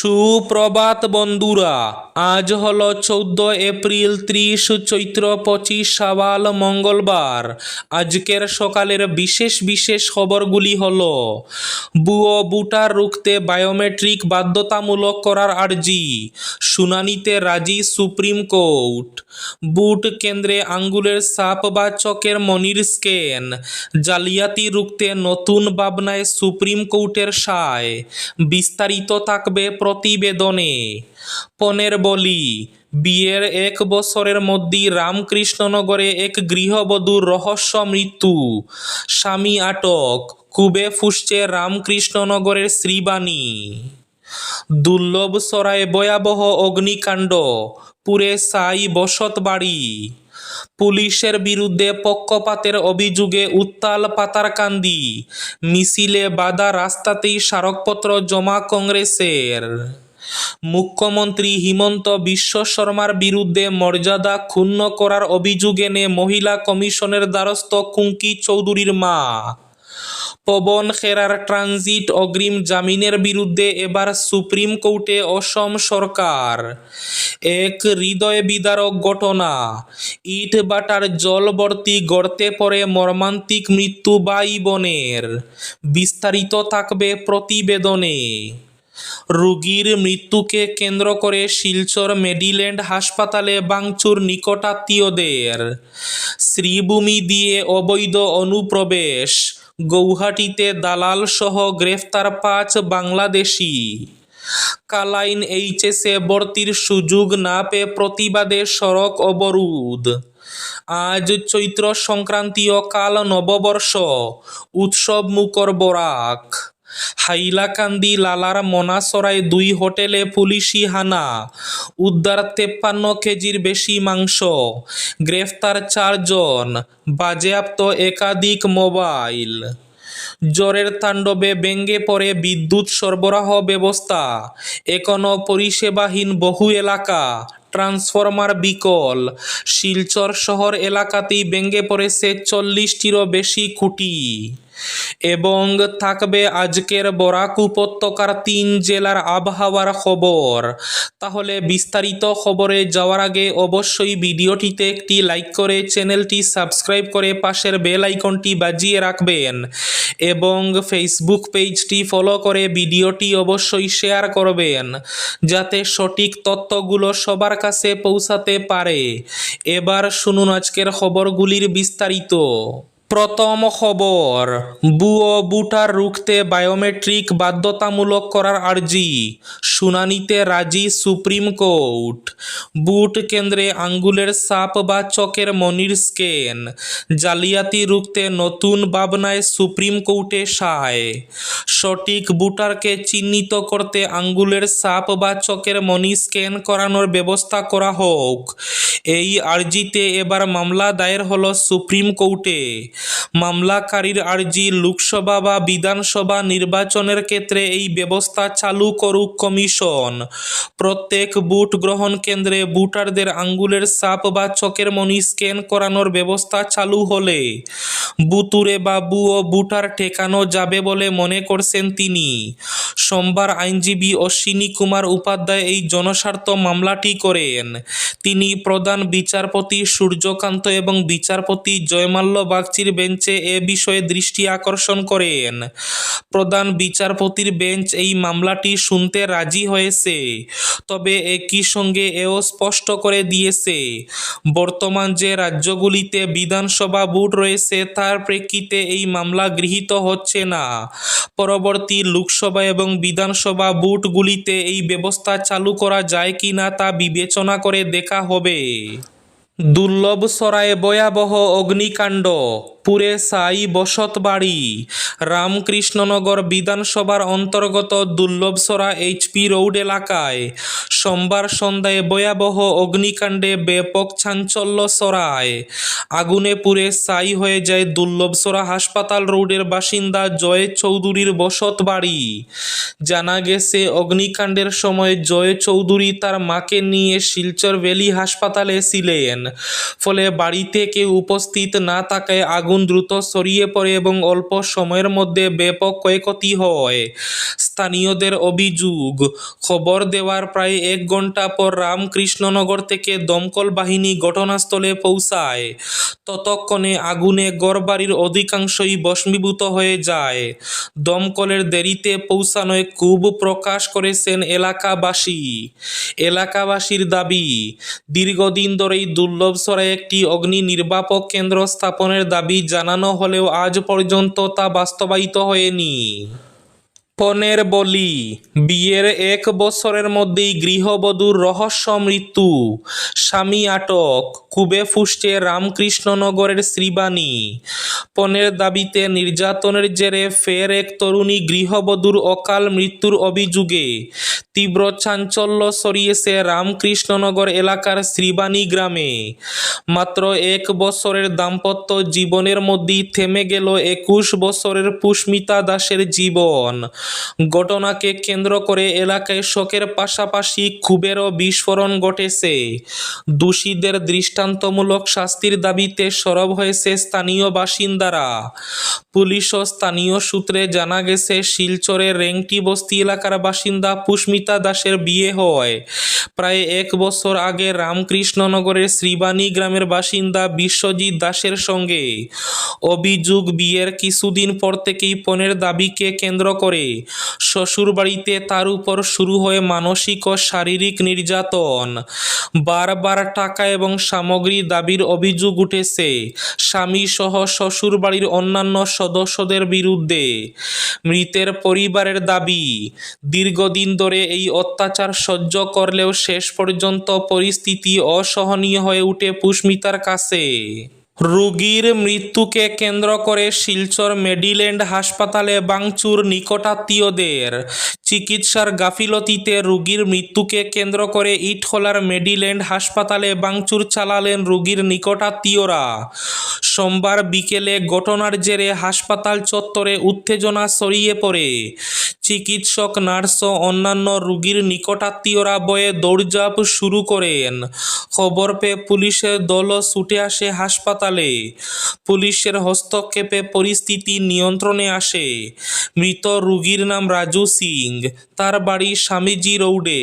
সুপ্রভাত বন্ধুরা, আজ হলো 14 এপ্রিল, 30 চৈত্র, 25 শাওয়াল, মঙ্গলবার। আজকের সকালের বিশেষ বিশেষ খবরগুলি হলো: ভুয়ো ভোটার রুখতে বায়োমেট্রিক বাধ্যতামূলক করার আর্জি, শুনানিতে রাজি সুপ্রিম কোর্ট। ভোট কেন্দ্রে আঙ্গুলের ছাপ বা চোখের মনির স্ক্যান, জালিয়াতি রুখতে নতুন ভাবনায় সুপ্রিম কোর্টের সায়। বিস্তারিত থাকবে প্রতিবেদনে। পনের বলি, বিয়ের 1 বছরের মধ্যেই রামকৃষ্ণনগরে এক গৃহবধূর রহস্য মৃত্যু, স্বামী আটক, কুবে ফুঁসছে রামকৃষ্ণনগরের শ্রীবাণী। দুর্লভসরায় ভয়াবহ অগ্নিকাণ্ড, পুড়ে ছাই বসতবাড়ি। পুলিশের বিরুদ্ধে পক্ষপাতের অভিযোগে উত্তাল পাতারকান্দি, মিছিলে বাধা রাস্তাতেই স্মারকপত্র জমা কংগ্রেসের। মুখ্যমন্ত্রী হিমন্ত বিশ্ব শর্মার বিরুদ্ধে মর্যাদা ক্ষুণ্ণ করার অভিযোগ এনে মহিলা কমিশনের দ্বারস্থ কুঙ্কি চৌধুরীর মা। পবন খেরার ট্রানজিট অগ্রিম জামিনের বিরুদ্ধে এবার সুপ্রিম কোর্টে অসম সরকার। এক হৃদয় বিদারক ঘটনা, ইট বাটার জল ভর্তি গর্তে পড়ে মর্মান্তিক মৃত্যু ভাই বোনের। বিস্তারিত থাকবে প্রতিবেদনে। রোগীর মৃত্যুকে কেন্দ্র করে শিলচর মেডিল্যান্ড হাসপাতালে ভাঙচুর নিকটাত্মীয়দের। শ্রীভূমি দিয়ে অবৈধ অনুপ্রবেশ, গৌহাটিতে দালাল সহ গ্রেফতার 5 বাংলাদেশি। কালাইন এইচএসে ভর্তির সুযোগ না পেয়ে প্রতিবাদে সড়ক অবরোধ। আজ চৈত্র সংক্রান্তি ও কাল নববর্ষ, উৎসব মুখর বরাক। হাইলাকান্দি লালার মনাসরায় 2 হোটেলে পুলিশি হানা, উদ্ধার 53 কেজির বেশি মাংস, গ্রেফতার 4 জন, বাজেয়াপ্ত একাধিক মোবাইল। জ্বরের তাণ্ডবে ভেঙে পড়ে বিদ্যুৎ সরবরাহ ব্যবস্থা, এখনও পরিষেবাহীন বহু এলাকা, ট্রান্সফরমার বিকল। শিলচর শহর এলাকাতেই ভেঙে পড়েছে 40টিরও বেশি খুঁটি। এবং থাকবে আজকের বরাক উপত্যকার 3 জেলার আবহাওয়ার খবর। তাহলে বিস্তারিত খবরে যাওয়ার আগে অবশ্যই ভিডিওটিতে একটি লাইক করে চ্যানেলটি সাবস্ক্রাইব করে পাশের বেল আইকনটি বাজিয়ে রাখবেন এবং ফেসবুক পেজটি ফলো করে ভিডিওটি অবশ্যই শেয়ার করবেন যাতে সঠিক তথ্যগুলো সবার কাছে পৌঁছাতে পারে। এবার শুনুন আজকের খবরগুলির বিস্তারিত। প্রথম খবর, ভুয়ো ভোটার রুখতে বায়োমেট্রিক বাধ্যতামূলক করার আর্জি, শুনানিতে রাজি সুপ্রিম কোর্ট। ভোট কেন্দ্রে আঙ্গুলের ছাপ বা চোখের মনির স্ক্যান, জালিয়াতি রুখতে নতুন ভাবনায় সুপ্রিম কোর্টে সায়। সঠিক ভোটারকে চিহ্নিত করতে আঙ্গুলের ছাপ বা চোখের মনি স্ক্যান করানোর ব্যবস্থা করা হোক। এই আর্জিতে এবার মামলা দায়ের হলো সুপ্রিম কোর্টে। মামলাকারীর আর্জি, লোকসভা বা বিধানসভা নির্বাচনের ক্ষেত্রে এই ব্যবস্থা চালু করুক কমিশন। প্রত্যেক ভোট গ্রহণ কেন্দ্রে ভোটারদের আঙ্গুলের ছাপ বা চোখের মনি স্ক্যান করানোর ব্যবস্থা চালু হলে বুতুরে বা ভুয়ো ভোটার ঠেকানো যাবে বলে মনে করছেন তিনি। সোমবার আইনজীবী অশ্বিনী কুমার উপাধ্যায় এই জনস্বার্থ মামলাটি করেন। তিনি প্রধান বিচারপতি সূর্যকান্ত এবং বিচারপতি জয়মাল্য বাগচির বেঞ্চে এ বিষয়ে দৃষ্টি আকর্ষণ করেন। প্রধান বিচারপতির বেঞ্চ এই মামলাটি শুনতে রাজি হয়েছে, তবে একই সঙ্গে এও স্পষ্ট করে দিয়েছে বর্তমান যে রাজ্যগুলিতে বিধানসভা ভোট রয়েছে তার প্রেক্ষিতে এই মামলা গৃহীত হচ্ছে না। পরবর্তী লোকসভা এবং বিধানসভা ভোটগুলিতে এই ব্যবস্থা চালু করা যায় কিনা তা বিবেচনা করে দেখা হবে। দুর্লভসরায় ভয়াবহ অগ্নিকাণ্ড, পুড়ে ছাই বসতবাড়ি। রামকৃষ্ণনগর বিধানসভার অন্তর্গত দুর্লভসরা এইচপি রোড এলাকায় সোমবার সন্ধ্যায় ভয়াবহ অগ্নিকাণ্ডে ব্যাপক চাঞ্চল্য ছড়ায়। আগুনে পুড়ে ছাই হয়ে যায় দুর্লভসরা হাসপাতাল রোডের বাসিন্দা জয় চৌধুরীর বসতবাড়ি। জানা গেছে, অগ্নিকাণ্ডের সময় জয় চৌধুরী তার মাকে নিয়ে শিলচর ভ্যালি হাসপাতালে ছিলেন। ফলে বাড়িতে কেউ উপস্থিত না থাকায় আগুন আগুন দ্রুত ছড়িয়ে পড়ে এবং অল্প সময়ের মধ্যে ব্যাপক ক্ষয়ক্ষতি হয়। স্থানীয়দের অভিযোগ, খবর দেওয়ার প্রায় 1 ঘন্টা পর রামকৃষ্ণনগর থেকে দমকল বাহিনী ঘটনাস্থলে পৌঁছায়। ততক্ষণে আগুনে ঘরবাড়ির অধিকাংশই ভস্মীভূত হয়ে যায়। দমকলের দেরিতে পৌঁছানোয় ক্ষোভ প্রকাশ করেছেন এলাকাবাসী। এলাকাবাসীর দাবি, দীর্ঘদিন ধরেই দুর্লভছড়ায় একটি অগ্নি নির্বাপক কেন্দ্র স্থাপনের দাবি জানানো হলেও আজ পর্যন্ত তা বাস্তবায়িত হয়নি। পণের বলি, বিয়ের 1 বছরের মধ্যেই গৃহবধূর রহস্য মৃত্যু, স্বামী আটক, ক্ষোভে ফুঁসছে রামকৃষ্ণনগরের শ্রীবাণী। পণের দাবিতে নির্যাতনের জেরে ফের এক তরুণী গৃহবধূর অকাল মৃত্যুর অভিযোগে তীব্র চাঞ্চল্য ছড়িয়েছে রামকৃষ্ণনগর এলাকার শ্রীবাণী গ্রামে। মাত্র 1 বছরের দাম্পত্য জীবনের মধ্যেই থেমে গেল 21 বছরের পুষ্মিতা দাসের জীবন। ঘটনাকে কেন্দ্র করে এলাকায় শোকের পাশাপাশি ক্ষোভেরও বিস্ফোরণ ঘটেছে। দোষীদের দৃষ্টান্তমূলক শাস্তির দাবিতে সরব হয়েছে স্থানীয় বাসিন্দারা। পুলিশ ও স্থানীয় সূত্রে জানা গেছে, শিলচরের রেংটি বস্তি এলাকার বাসিন্দা পুষ্মিতা দাসের বিয়ে হয় প্রায় 1 বছর আগে রামকৃষ্ণনগরের শ্রীবাণী গ্রামের বাসিন্দা বিশ্বজিৎ দাসের সঙ্গে। অভিযোগ, বিয়ের কিছুদিন পর থেকেই পণের দাবিকে কেন্দ্র করে শ্বশুরবাড়িতে তার উপর শুরু হয় মানসিক ও শারীরিক নির্যাতন। বারবার টাকা এবং সামগ্রী দাবির অভিযোগ উঠেছে স্বামী সহ শ্বশুরবাড়ির অন্যান্য সদস্যদের বিরুদ্ধে। মৃতের পরিবারের দাবি, দীর্ঘদিন ধরে এই অত্যাচার সহ্য করলেও শেষ পর্যন্ত পরিস্থিতি অসহনীয় হয়ে ওঠে পুষ্মিতার কাছে। রোগীর মৃত্যুকে কেন্দ্র করে শিলচর মেডিল্যান্ড হাসপাতালে ভাঙচুর নিকটাত্মীয়দের। চিকিৎসার গাফিলতিতে রোগীর মৃত্যুকে কেন্দ্র করে ইটখলার মেডিল্যান্ড হাসপাতালে ভাঙচুর চালালেন রোগীর নিকটাত্মীয়রা। সোমবার বিকেলে ঘটনার জেরে হাসপাতাল চত্বরে উত্তেজনা ছড়িয়ে পড়ে। চিকিৎসক, নার্স ও অন্যান্য রোগীর নিকটাত্মীয়রা ভয়ে দৌড়ঝাঁপ শুরু করেন। খবর পেয়ে পুলিশের দলও ছুটে আসে হাসপাতালে। পুলিশের হস্তক্ষেপে পরিস্থিতি নিয়ন্ত্রণে আসে। মৃত রোগীর নাম রাজু সিং, তার বাড়ি স্বামীজি রোডে।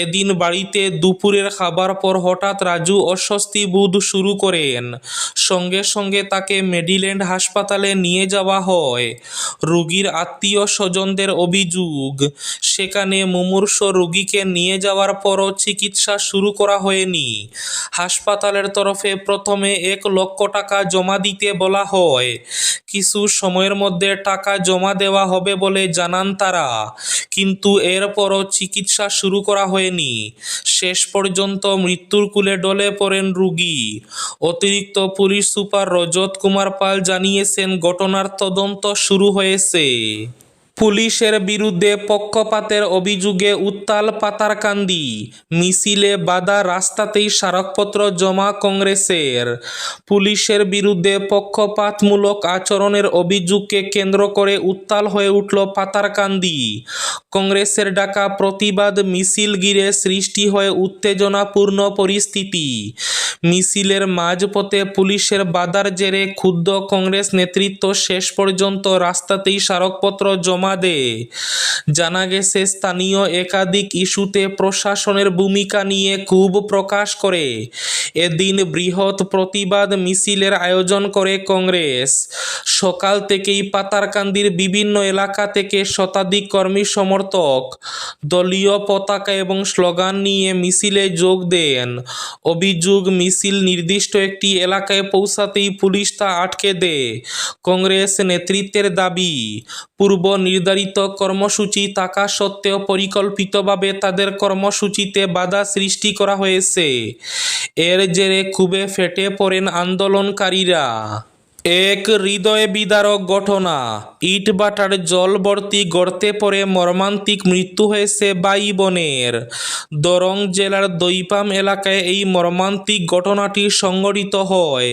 এদিন বাড়িতে দুপুরের খাবার পর হঠাৎ রাজু অস্বস্তি বোধ শুরু করেন। সঙ্গে সঙ্গে তাকে মেডিল্যান্ড হাসপাতালে নিয়ে যাওয়া হয়। রোগীর আত্মীয় স্বজনদের অভিযোগ, সেখানে মুমূর্ষ রোগীকে নিয়ে যাওয়ার পরও চিকিৎসা শুরু করা হয়নি। হাসপাতালের তরফে প্রথমে 1 লক্ষ টাকা জমা দিতে বলা হয়। কিছু সময়ের মধ্যে টাকা জমা দেওয়া হবে বলে জানান তারা, কিন্তু এরপরও চিকিৎসা শুরু করা হয়নি। শেষ পর্যন্ত মৃত্যুর কোলে ঢলে পড়েন রোগী। অতিরিক্ত পুলিশ সুপার রজত কুমার পাল জানিয়েছেন, ঘটনার তদন্ত শুরু হয়েছে। পুলিশের বিরুদ্ধে পক্ষপাতের অভিযোগে উত্তাল পাতারকান্দি, মিছিলে বাধা, রাস্তাতেই স্মারকপত্র জমা কংগ্রেসের। পুলিশের বিরুদ্ধে পক্ষপাতমূলক আচরণের অভিযোগকে কেন্দ্র করে উত্তাল হয়ে উঠল পাতারকান্দি। কংগ্রেসের ডাকা প্রতিবাদ মিছিল ঘিরে সৃষ্টি হয় উত্তেজনাপূর্ণ পরিস্থিতি। মিছিলের মাঝপথে পুলিশের বাধার জেরে ক্ষুব্ধ কংগ্রেস নেতৃত্ব শেষ পর্যন্ত রাস্তাতেই স্মারকপত্র জমা দেয়। জানা গেছে, স্থানীয় একাধিক ইস্যুতে প্রশাসনের ভূমিকা নিয়ে ক্ষোভ প্রকাশ করে এদিন বৃহৎ প্রতিবাদ মিছিলের আয়োজন করে কংগ্রেস। সকাল থেকেই পাতারকান্দির বিভিন্ন এলাকা থেকে শতাধিক কর্মী সমর্থক দলীয় পতাকা এবং স্লোগান নিয়ে মিছিলে যোগ দেন। অভিযোগ, মিছিল নির্দিষ্ট একটি এলাকায় পৌঁছাতেই পুলিশ তা আটকে দেয়। কংগ্রেস নেতৃত্বের দাবি, পূর্ব নির্ধারিত কর্মসূচি থাকা সত্ত্বেও পরিকল্পিতভাবে তাদের কর্মসূচিতে বাধা সৃষ্টি করা হয়েছে। এর জেরে ক্ষোভে ফেটে পড়েন আন্দোলনকারীরা। এক হৃদয় বিদারক ঘটনা, ইটভাটার জলভর্তি গর্তে পড়ে মর্মান্তিক মৃত্যু হয়েছে ভাই বোনের। দরং জেলার দইপাম এলাকায় এই মর্মান্তিক ঘটনাটি সংঘটিত হয়।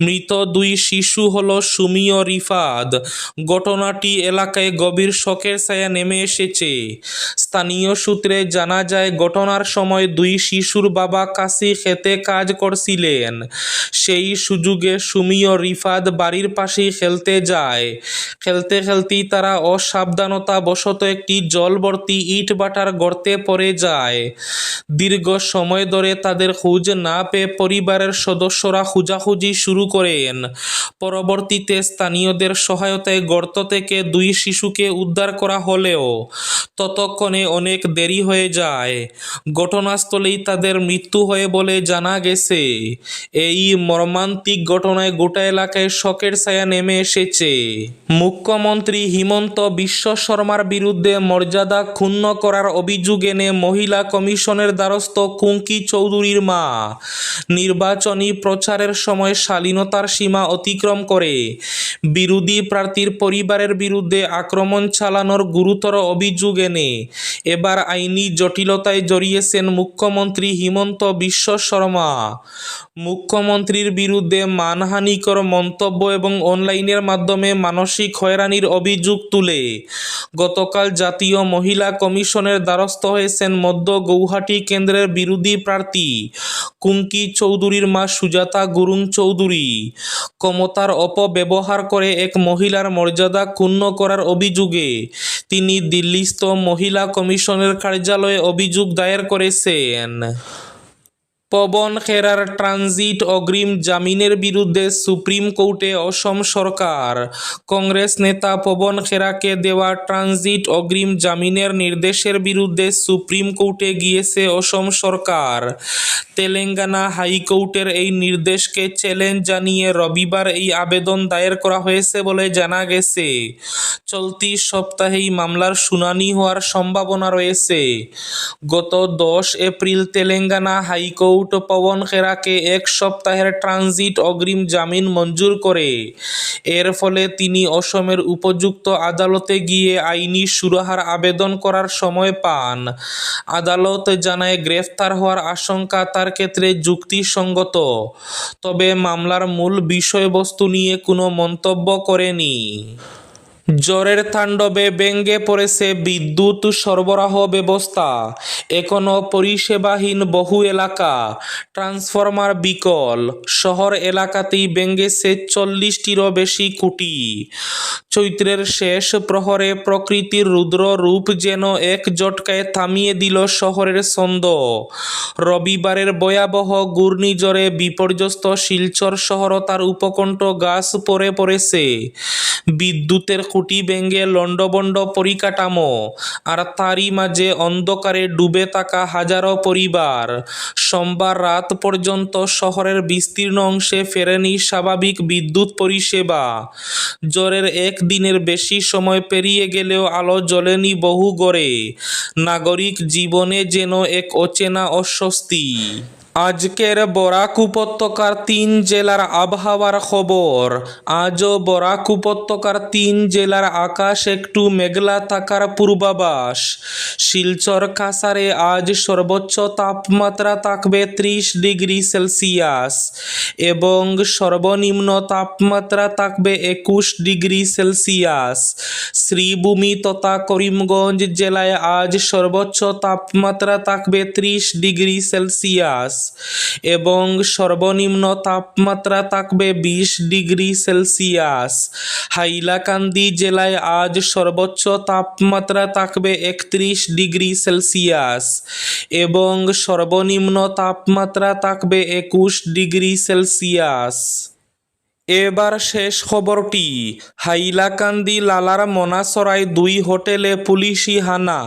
মৃত 2 শিশু হল সুমি ও রিফাত। ঘটনাটি এলাকায় গভীর শোকের ছায়া নেমে এসেছে। স্থানীয় সূত্রে জানা যায়, ঘটনার সময় 2 শিশুর বাবা কাশি খেতে কাজ করছিলেন। সেই সুযোগে সুমি ও রিফাত বাদ বাড়ির পাশেই খেলতে যায়। খেলতে খেলতেই তারা অসাবধানতাবশত একটি জলভর্তি ইটভাটার গর্তে পড়ে যায়। দীর্ঘ সময় ধরে তাদের খোঁজ না পেয়ে পরিবারের সদস্যরা খোঁজাখুঁজি শুরু করেন। পরবর্তীতে স্থানীয়দের সহায়তায় গর্ত থেকে 2 শিশুকে উদ্ধার করা হলেও ততক্ষণে অনেক দেরি হয়ে যায়। ঘটনাস্থলেই তাদের মৃত্যু হয় বলে জানা গেছে। এই মর্মান্তিক ঘটনায় গোটা এলাকায় শোকের ছায়া নেমে এসেছে। মুখ্যমন্ত্রী হিমন্ত বিশ্ব শর্মার বিরুদ্ধে মর্যাদা ক্ষুণ্ণ করার অভিযোগ এনে মহিলা কমিশনের দ্বারস্থ কুঙ্কি চৌধুরীর মা নির্বাচনী প্রচারের সময় শালীনতার সীমা অতিক্রম করে বিরোধী প্রার্থীর পরিবারের বিরুদ্ধে আক্রমণ চালানোর গুরুতর অভিযোগ এনে এবার আইনি জটিলতায় জড়িয়েছেন মুখ্যমন্ত্রী হিমন্ত বিশ্ব শর্মা। মুখ্যমন্ত্রীর বিরুদ্ধে মানহানিকর মন্তব্য এবং অনলাইনের মাধ্যমে মানসিক হয়রানির অভিযোগ তুলে গতকাল জাতীয় মহিলা কমিশনের দ্বারস্থ হয়েছেন মধ্য গৌহাটি কেন্দ্রের বিরোধী প্রার্থী কুঙ্কি চৌধুরীর মা সুজাতা গুরুং চৌধুরী। ক্ষমতার অপব্যবহার করে এক মহিলার মর্যাদা ক্ষুণ্ণ করার অভিযোগে তিনি দিল্লিস্থ মহিলা কমিশনের কার্যালয়ে অভিযোগ দায়ের করেছেন। পবন খেরার ট্রানজিট অগ্রিম জামিনের বিরুদ্ধে সুপ্রিম কোর্টে অসম সরকার। কংগ্রেস নেতা পবন খেরাকে দেওয়া ট্রানজিট অগ্রিম জামিনের নির্দেশের বিরুদ্ধে সুপ্রিম কোর্টে গিয়েছে অসম সরকার। তেলেঙ্গানা হাইকোর্টের এই নির্দেশকে চ্যালেঞ্জ জানিয়ে রবিবার এই আবেদন দায়ের করা হয়েছে বলে জানা গেছে। চলতি সপ্তাহেই মামলার শুনানি হওয়ার সম্ভাবনা রয়েছে। গত 10 এপ্রিল তেলেঙ্গানা হাইকোর্ট পবন খেরাকে 1 সপ্তাহের ট্রানজিট অগ্রিম জামিন মঞ্জুর করে। এর ফলে তিনি অসমের উপযুক্ত আদালতে গিয়ে আইনি সুরাহার আবেদন করার সময় পান। আদালত জানায় গ্রেফতার হওয়ার আশঙ্কা তার ক্ষেত্রে যুক্তিসঙ্গত, তবে মামলার মূল বিষয়বস্তু নিয়ে কোনো মন্তব্য করেনি। জ্বরের তাণ্ডবে ভেঙে পড়েছে বিদ্যুৎ সরবরাহ ব্যবস্থা। এখনও পরিষেবাহীন বহু এলাকা, ট্রান্সফরমার বিকল। শহর এলাকাতেই ভেঙেছে 40টিরও বেশি খুঁটি। চৈত্রের শেষ প্রহরে প্রকৃতির রুদ্র রূপ যেন এক ঝটকায় থামিয়ে দিল শহরের ছন্দ। রবিবারের ভয়াবহ ঘূর্ণিঝড়ে বিপর্যস্ত শিলচর শহর তার উপকণ্ঠ গাছ পড়ে পড়েছে। বিদ্যুতের খুঁটি ভেঙে লণ্ডভণ্ড পরিকাঠামো, আর তারই মাঝে অন্ধকারে ডুবে থাকা হাজারো পরিবার। সোমবার রাত পর্যন্ত শহরের বিস্তীর্ণ অংশে ফেরেনি স্বাভাবিক বিদ্যুৎ পরিষেবা। ঝড়ের 1 দিনের বেশি সময় পেরিয়ে গেলেও আলো জ্বলেনি বহু ঘরে। নাগরিক জীবনে যেন এক অচেনা অস্বস্তি। আজকের বরাক উপত্যকার 3 জেলার আবহাওয়ার খবর। আজও বরাক উপত্যকার 3 জেলার আকাশ একটু মেঘলা থাকার পূর্বাভাস। শিলচর কাছাড়ে আজ সর্বোচ্চ তাপমাত্রা থাকবে 30 ডিগ্রি সেলসিয়াস এবং সর্বনিম্ন তাপমাত্রা থাকবে 21 ডিগ্রি সেলসিয়াস। শ্রীভূমি তথা করিমগঞ্জ জেলায় আজ সর্বোচ্চ তাপমাত্রা থাকবে 30 ডিগ্রি সেলসিয়াস এবং সর্বনিম্ন তাপমাত্রা থাকবে 20 ডিগ্রি সেলসিয়াস। হাইলাকান্দি জেলায় আজ সর্বোচ্চ তাপমাত্রা থাকবে 31 ডিগ্রি সেলসিয়াস এবং সর্বনিম্ন তাপমাত্রা থাকবে 21 ডিগ্রি সেলসিয়াস। এবার শেষ খবরটি। হাইলাকান্দি লালার মনাসরায় 2 হোটেলে পুলিশি হানা,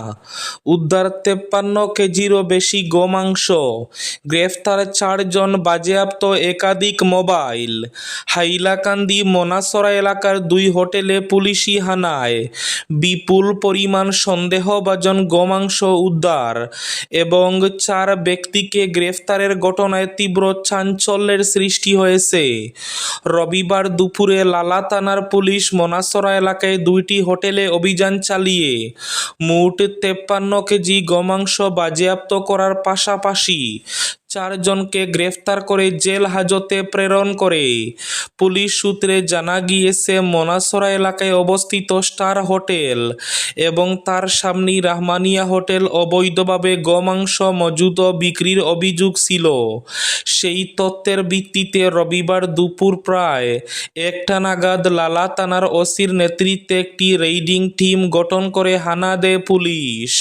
উদ্ধার 53 কেজিরও বেশি গোমাংস, গ্রেফতার 4 জন, বাজেয়াপ্ত একাধিক মোবাইল। হাইলাকান্দি মনাসরা এলাকার 2 হোটেলে পুলিশি হানায় বিপুল পরিমাণ সন্দেহভাজন গোমাংস উদ্ধার এবং 4 ব্যক্তিকে গ্রেফতারের ঘটনায় তীব্র চাঞ্চল্যের সৃষ্টি হয়েছে। রবিবার দুপুরে লালা থানার পুলিশ মনাসরা এলাকায় 2টি হোটেলে অভিযান চালিয়ে মোট 53 কেজি গোমাংস বাজেয়াপ্ত করার পাশাপাশি চারজনকে গ্রেফতার করে জেল হাজতে প্রেরণ করে। পুলিশ সূত্রে জানা গিয়েছে, মনাসরা এলাকায় অবস্থিত স্টার হোটেল এবং তার সামনেই রাহমানিয়া হোটেল অবৈধভাবে গোমাংস মজুত ও বিক্রির অভিযোগ ছিল। সেই তথ্যের ভিত্তিতে রবিবার দুপুর প্রায় 1টা নাগাদ লালা থানার ওসির নেতৃত্বে একটি রেইডিং টিম গঠন করে হানা দেয় পুলিশ।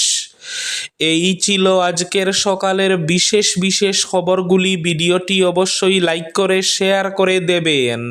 এই ছিল আজকের সকালের বিশেষ খবরগুলি। ভিডিওটি অবশ্যই লাইক করে শেয়ার করে দেবেন।